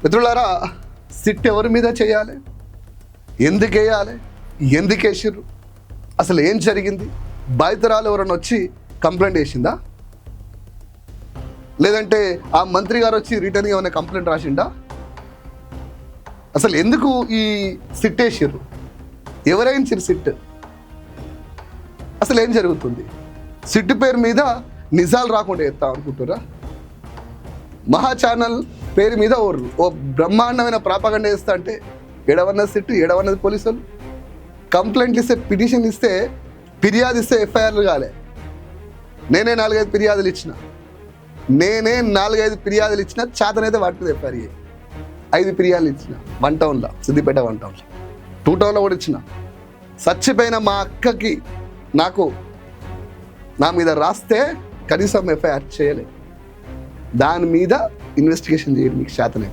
మిత్రులారా, సిట్ ఎవరి మీద చేయాలి, ఎందుకు వేయాలి, ఎందుకు వేసిర్రు, అసలు ఏం జరిగింది? బాధితురాలు ఎవరైనా వచ్చి కంప్లైంట్ చేసిందా, లేదంటే ఆ మంత్రి గారు వచ్చి రిటర్న్గా ఏమైనా కంప్లైంట్ రాసిండా? అసలు ఎందుకు ఈ సిట్ వేసిర్రు? ఎవరైనా సిట్? అసలు ఏం జరుగుతుంది? సిట్ పేరు మీద నిజాలు రాకుండా ఎత్తా అనుకుంటారా? మహా ఛానల్ పేరు మీద ఓ బ్రహ్మాండమైన ప్రాపగండ వేస్తా అంటే ఎడవన్నది సిట్, ఎడవన్నది పోలీసులు. కంప్లైంట్లు ఇస్తే, పిటిషన్ ఇస్తే, ఫిర్యాదు ఇస్తే ఎఫ్ఐఆర్లు కాలే. నేనే 4-5 ఫిర్యాదులు ఇచ్చిన చేతనైతే వాటి మీద ఎఫ్ఐఆర్ 5 ఫిర్యాదులు ఇచ్చిన. 1 టౌన్లో, సిద్దిపేట 1 టౌన్లో, 2 టౌన్లో కూడా ఇచ్చిన. చచ్చిపోయిన మా అక్కకి నా మీద రాస్తే కనీసం ఎఫ్ఐఆర్ చేయలేదు. దాని మీద ఇన్వెస్టిగేషన్ చేయండి మీకు చేతనే.